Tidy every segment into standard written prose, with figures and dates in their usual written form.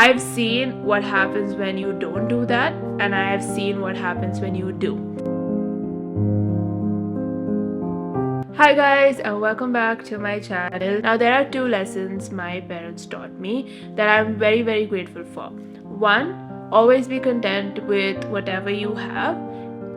I've seen what happens when you don't do that, and I have seen what happens when you do. Hi guys, and welcome back to my channel. Now there are two lessons my parents taught me that I'm very grateful for. One, always be content with whatever you have.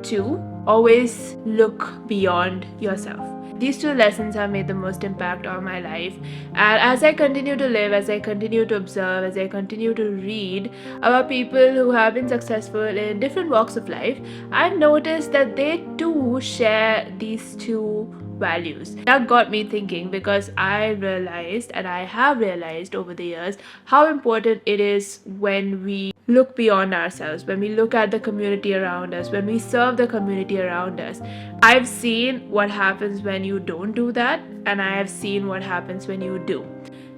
Two, always look beyond yourself. These two lessons have made the most impact on my life, and as I continue to live, as I continue to observe, as I continue to read about people who have been successful in different walks of life, I've noticed that they too share these two values. That got me thinking, because I realized, and I have realized over the years, how important it is when we look beyond ourselves, when we look at the community around us, when we serve the community around us. I've seen what happens when you don't do that, and I have seen what happens when you do.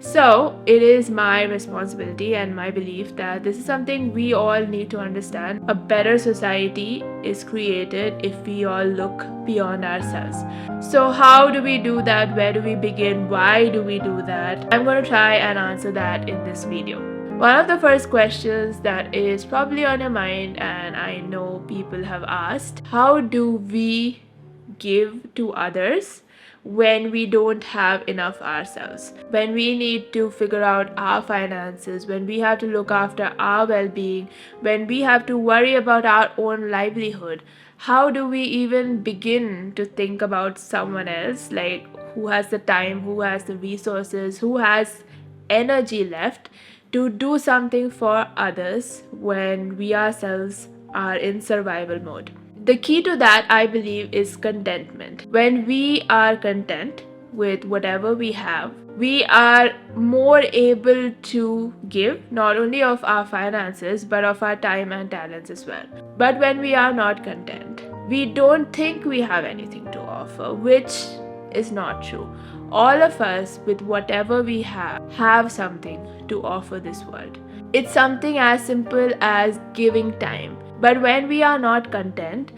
So it is my responsibility and my belief that this is something we all need to understand. A better society is created if we all look beyond ourselves. So how do we do that? Where do we begin? Why do we do that? I'm going to try and answer that in this video. One of the first questions that is probably on your mind, and I know people have asked, how do we give to others when we don't have enough ourselves, when we need to figure out our finances, when we have to look after our well-being, when we have to worry about our own livelihood? How do we even begin to think about someone else, like who has the time, who has the resources, who has energy left to do something for others when we ourselves are in survival mode? The key to that, I believe, is contentment. When we are content with whatever we have, we are more able to give, not only of our finances, but of our time and talents as well. But when we are not content, we don't think we have anything to offer, which is not true. All of us, with whatever we have something to offer this world. It's something as simple as giving time. But when we are not content,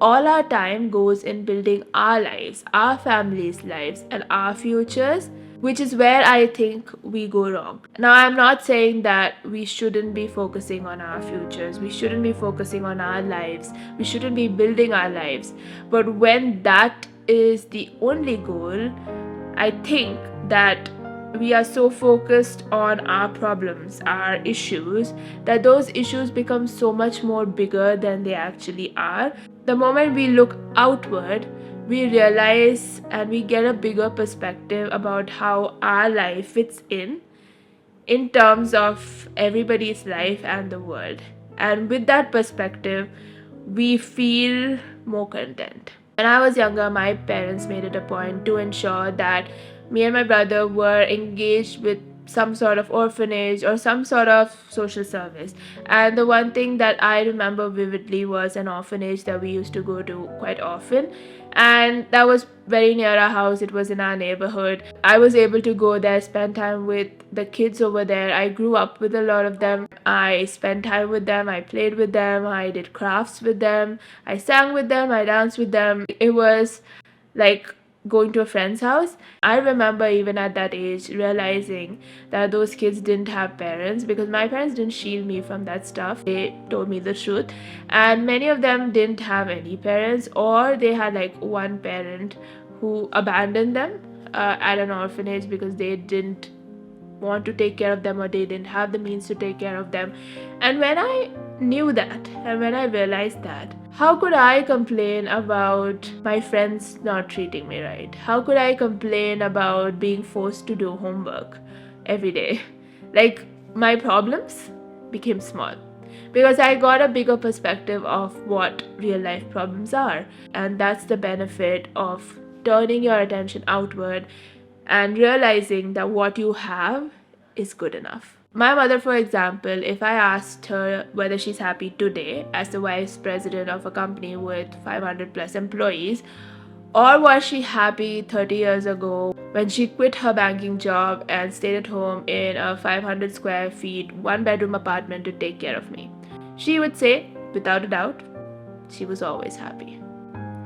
all our time goes in building our lives, our families' lives, and our futures, which is where I think we go wrong. Now, I'm not saying that we shouldn't be focusing on our futures, we shouldn't be focusing on our lives, we shouldn't be building our lives. But when that is the only goal, I think that we are so focused on our problems, our issues, that those issues become so much more bigger than they actually are. The moment we look outward, we realize and we get a bigger perspective about how our life fits in terms of everybody's life and the world. And with that perspective, we feel more content. When I was younger, my parents made it a point to ensure that me and my brother were engaged with some sort of orphanage or some sort of social service. And the one thing that I remember vividly was an orphanage that we used to go to quite often. And that was very near our house. It was in our neighborhood. I was able to go there, spend time with the kids over there. I grew up with a lot of them. I spent time with them. I played with them. I did crafts with them. I sang with them. I danced with them. It was like going to a friend's house. I remember even at that age realizing that those kids didn't have parents, because my parents didn't shield me from that stuff. They told me the truth, and many of them didn't have any parents, or they had like one parent who abandoned them at an orphanage because they didn't want to take care of them, or they didn't have the means to take care of them. And when I knew that, and when I realized that, how could I complain about my friends not treating me right? How could I complain about being forced to do homework every day? Like, my problems became small, because I got a bigger perspective of what real life problems are. And that's the benefit of turning your attention outward and realizing that what you have is good enough. My mother, for example, if I asked her whether she's happy today as the vice president of a company with 500 plus employees, or was she happy 30 years ago when she quit her banking job and stayed at home in a 500 square feet, one bedroom apartment to take care of me, she would say, without a doubt, she was always happy.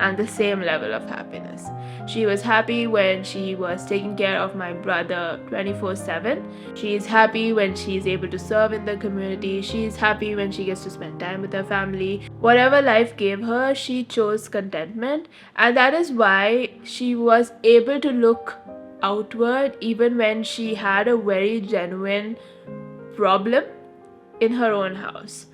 and the same level of happiness. She was happy when she was taking care of my brother 24/7. She is happy when she is able to serve in the community. She is happy when she gets to spend time with her family. Whatever life gave her, she chose contentment, and that is why she was able to look outward even when she had a very genuine problem in her own house.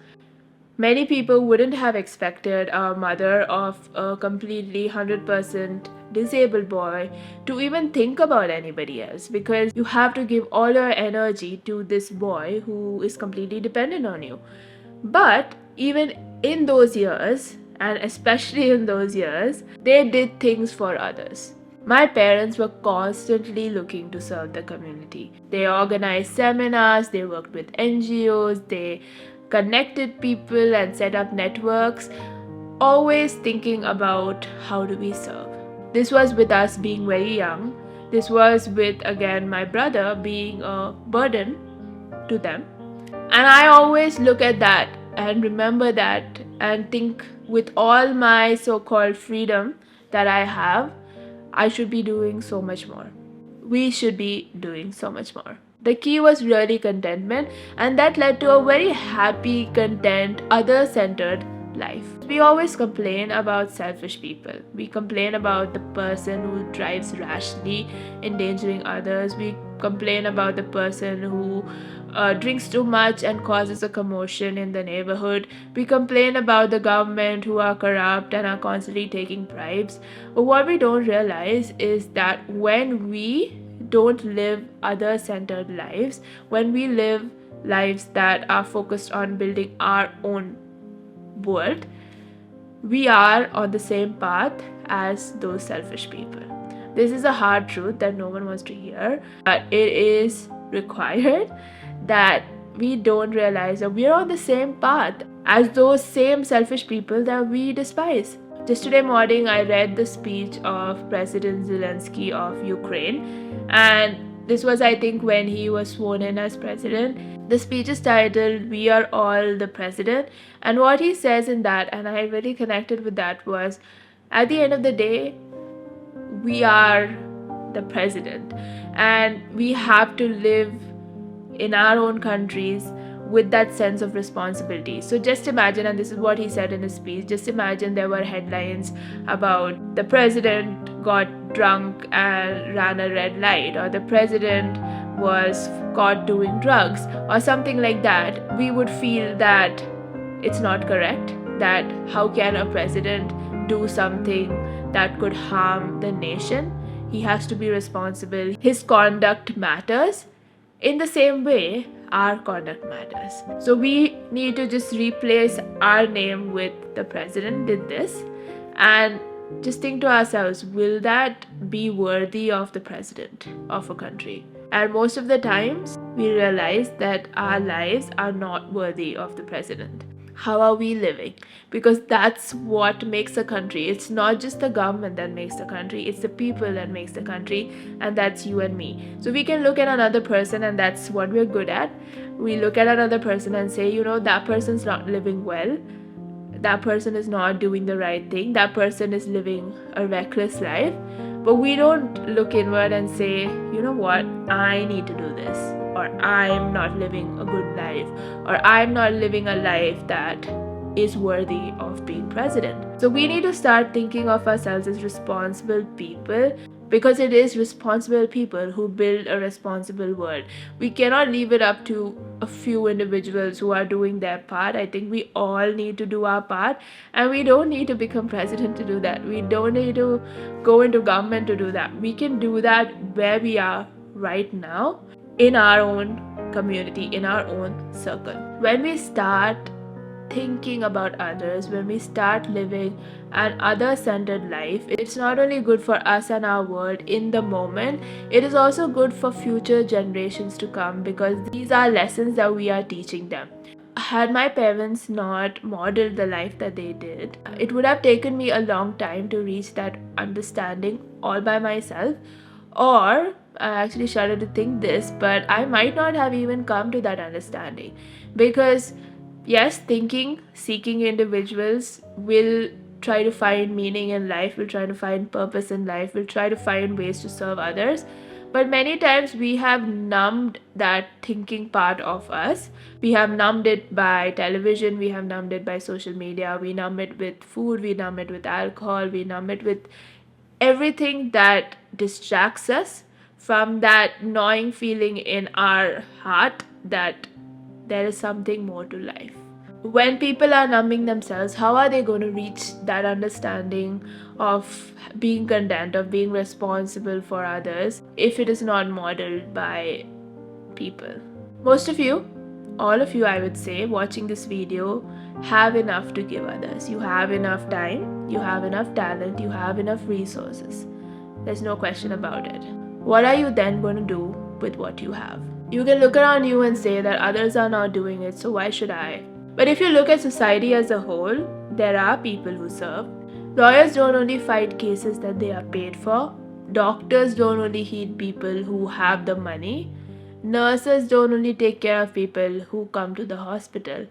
Many people wouldn't have expected a mother of a completely 100% disabled boy to even think about anybody else, because you have to give all your energy to this boy who is completely dependent on you. But even in those years, and especially in those years, they did things for others. My parents were constantly looking to serve the community. They organized seminars, they worked with NGOs, they connected people and set up networks, always thinking about how do we serve. This was with us being very young. This was with, again, my brother being a burden to them. And I always look at that and remember that and think, with all my so-called freedom that I have, I should be doing so much more. We should be doing so much more. The key was really contentment, and that led to a very happy, content, other-centered life. We always complain about selfish people. We complain about the person who drives rashly, endangering others. We complain about the person who drinks too much and causes a commotion in the neighborhood. We complain about the government who are corrupt and are constantly taking bribes. But what we don't realize is that when we don't live other-centered lives, when we live lives that are focused on building our own world, we are on the same path as those selfish people. This is a hard truth that no one wants to hear, but it is required that we don't realize that we're on the same path as those same selfish people that we despise. Just today morning, I read the speech of President Zelensky of Ukraine, and this was, I think, when he was sworn in as president. The speech is titled, "We Are All the President," and what he says in that, and I really connected with that, was at the end of the day, we are the president, and we have to live in our own countries with that sense of responsibility. So just imagine, and this is what he said in his speech, just imagine there were headlines about the president got drunk and ran a red light, or the president was caught doing drugs, or something like that. We would feel that it's not correct, that how can a president do something that could harm the nation? He has to be responsible. His conduct matters. In the same way, our conduct matters. So we need to just replace our name with "the president did this," and just think to ourselves, will that be worthy of the president of a country? And most of the times, we realize that our lives are not worthy of the president. How are we living? Because that's what makes a country. It's not just the government that makes the country, it's the people that makes the country, and that's you and me. So we can look at another person, and that's what we're good at. We look at another person and say, that person's not living well. That person is not doing the right thing. That person is living a reckless life. But we don't look inward and say, what, I need to do this, or I'm not living a good life, or I'm not living a life that is worthy of being president. So we need to start thinking of ourselves as responsible people, because it is responsible people who build a responsible world. We cannot leave it up to a few individuals who are doing their part. I think we all need to do our part, and we don't need to become president to do that. We don't need to go into government to do that. We can do that where we are right now, in our own community, in our own circle. When we start thinking about others, when we start living an other-centered life, it's not only good for us and our world in the moment, it is also good for future generations to come, because these are lessons that we are teaching them. Had my parents not modeled the life that they did, it would have taken me a long time to reach that understanding all by myself, or I actually shudder to think this, but I might not have even come to that understanding, because yes, seeking individuals will try to find meaning in life, we'll try to find purpose in life, we'll try to find ways to serve others. But many times we have numbed that thinking part of us. We have numbed it by television, we have numbed it by social media, we numb it with food, we numb it with alcohol, we numb it with everything that distracts us from that gnawing feeling in our heart that there is something more to life. When people are numbing themselves, how are they going to reach that understanding of being content, of being responsible for others, if it is not modeled by people? Most of you, all of you, I would say, watching this video, have enough to give others. You have enough time, you have enough talent, you have enough resources. There's no question about it. What are you then going to do with what you have? You can look around you and say that others are not doing it, so why should I? But if you look at society as a whole, there are people who serve. Lawyers don't only fight cases that they are paid for. Doctors don't only heal people who have the money. Nurses don't only take care of people who come to the hospital.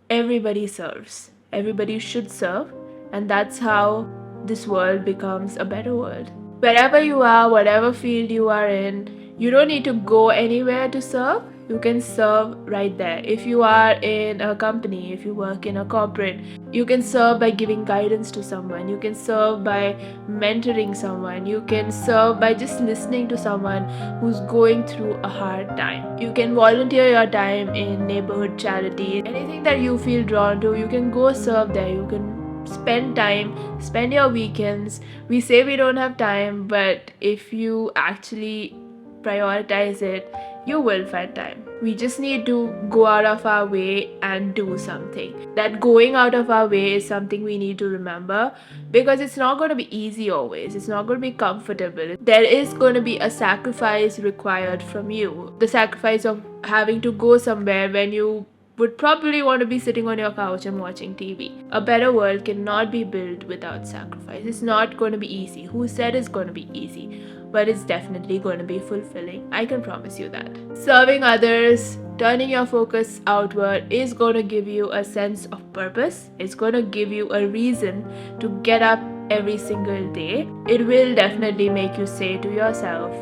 Everybody serves. Everybody should serve. And that's how this world becomes a better world. Wherever you are, whatever field you are in, you don't need to go anywhere to serve. You can serve right there. If you are in a company, if you work in a corporate, you can serve by giving guidance to someone. You can serve by mentoring someone. You can serve by just listening to someone who's going through a hard time. You can volunteer your time in neighborhood charities. Anything that you feel drawn to, you can go serve there. You can spend time, spend your weekends. We say we don't have time, but if you actually prioritize it, you will find time. We just need to go out of our way and do something. That going out of our way is something we need to remember, because it's not going to be easy always. It's not going to be comfortable. There is going to be a sacrifice required from you. The sacrifice of having to go somewhere when you would probably want to be sitting on your couch and watching TV. A better world cannot be built without sacrifice. It's not going to be easy. Who said it's going to be easy? But it's definitely going to be fulfilling. I can promise you that. Serving others, turning your focus outward is going to give you a sense of purpose. It's going to give you a reason to get up every single day. It will definitely make you say to yourself,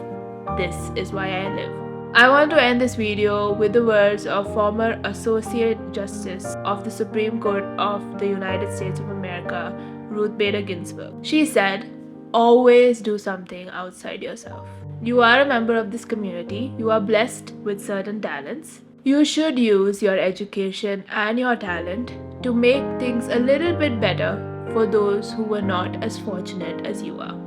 this is why I live. I want to end this video with the words of former Associate Justice of the Supreme Court of the United States of America, Ruth Bader Ginsburg. She said, always do something outside yourself. You are a member of this community. You are blessed with certain talents. You should use your education and your talent to make things a little bit better for those who were not as fortunate as you are.